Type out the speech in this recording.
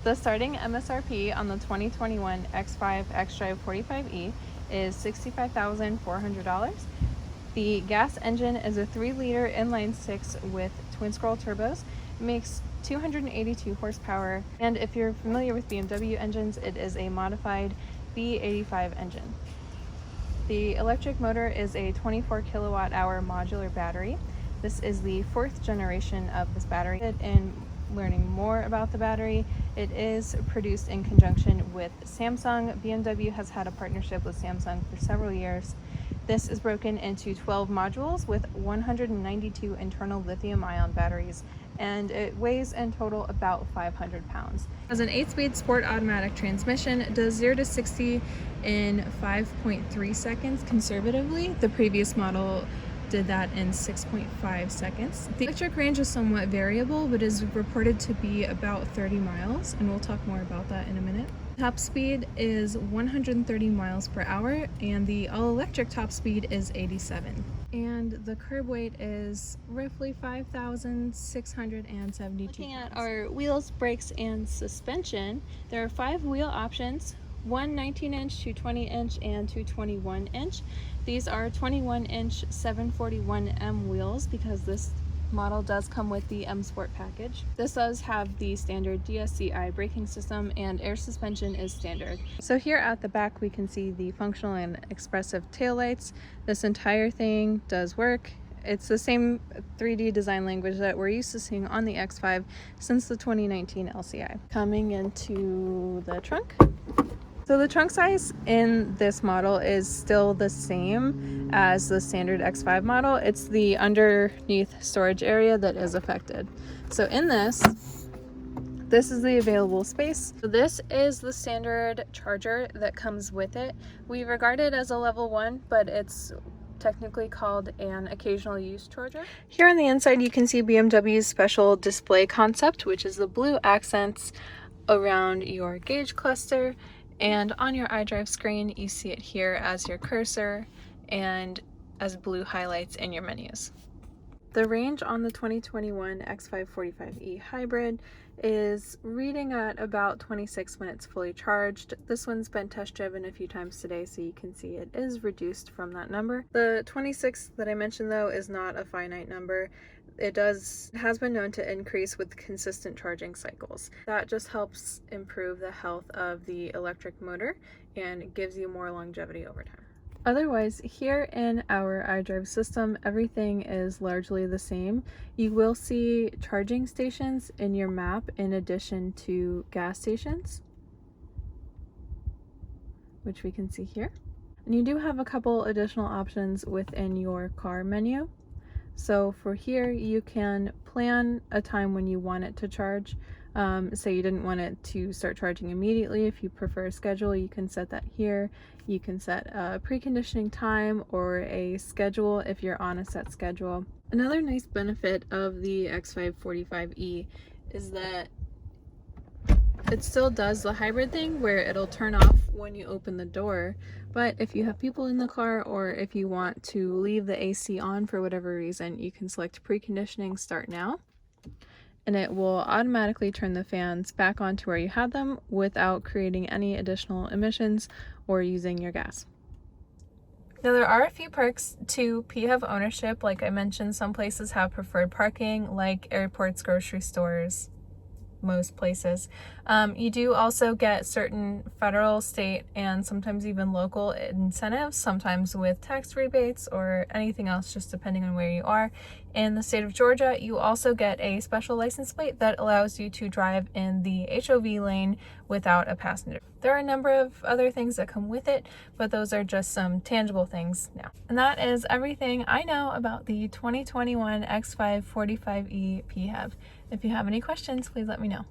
The starting MSRP on the 2021 X5 xDrive 45e is $65,400. The gas engine is a 3-liter inline-six with twin-scroll turbos. It makes 282 horsepower, and if you're familiar with BMW engines, it is a modified B85 engine. The electric motor is a 24 kilowatt-hour modular battery. This is the 4th generation of this battery. In learning more about the battery, it is produced in conjunction with Samsung. BMW has had a partnership with Samsung for several years. This is broken into 12 modules with 192 internal lithium-ion batteries, and it weighs in total about 500 pounds. It has an 8-speed sport automatic transmission. It does 0 to 60 in 5.3 seconds conservatively. The previous model did that in 6.5 seconds. The electric range is somewhat variable, but is reported to be about 30 miles, and we'll talk more about that in a minute. Top speed is 130 miles per hour, and the all-electric top speed is 87. And the curb weight is roughly 5,672 Looking at our wheels, brakes, and suspension, there are 5 wheel options. One 19-inch, 220-inch, and 221-inch. These are 21-inch 741M wheels because this model does come with the M Sport package. This does have the standard DSCI braking system, and air suspension is standard. So here at the back we can see the functional and expressive taillights. This entire thing does work. It's the same 3D design language that we're used to seeing on the X5 since the 2019 LCI. Coming into the trunk. So the trunk size in this model is still the same as the standard X5 model. It's the underneath storage area that is affected. So in this is the available space. So this is the standard charger that comes with it. We regard it as a level 1, but it's technically called an occasional use charger. Here on the inside you can see BMW's special display concept, which is the blue accents around your gauge cluster. And on your iDrive screen, you see it here as your cursor and as blue highlights in your menus. The range on the 2021 X5 45e Hybrid is reading at about 26 minutes fully charged. This one's been test driven a few times today, so you can see it is reduced from that number. The 26 that I mentioned though is not a finite number. It has been known to increase with consistent charging cycles. That just helps improve the health of the electric motor and gives you more longevity over time. Otherwise, here in our iDrive system, everything is largely the same. You will see charging stations in your map in addition to gas stations, which we can see here. And you do have a couple additional options within your car menu. So for here, you can plan a time when you want it to charge. Say you didn't want it to start charging immediately. If you prefer a schedule, you can set that here. You can set a preconditioning time or a schedule if you're on a set schedule. Another nice benefit of the X5 45e is that it still does the hybrid thing where it'll turn off when you open the door, but if you have people in the car or if you want to leave the AC on for whatever reason, you can select preconditioning start now, and it will automatically turn the fans back on to where you had them without creating any additional emissions or using your gas. Now there are a few perks to PHEV ownership. Like I mentioned, some places have preferred parking, like airports, grocery stores, most places. You do also get certain federal, state, and sometimes even local incentives, sometimes with tax rebates or anything else, just depending on where you are. In the state of Georgia, you also get a special license plate that allows you to drive in the HOV lane without a passenger. There are a number of other things that come with it, but those are just some tangible things now. And that is everything I know about the 2021 X5 45e PHEV. If you have any questions, please let me know.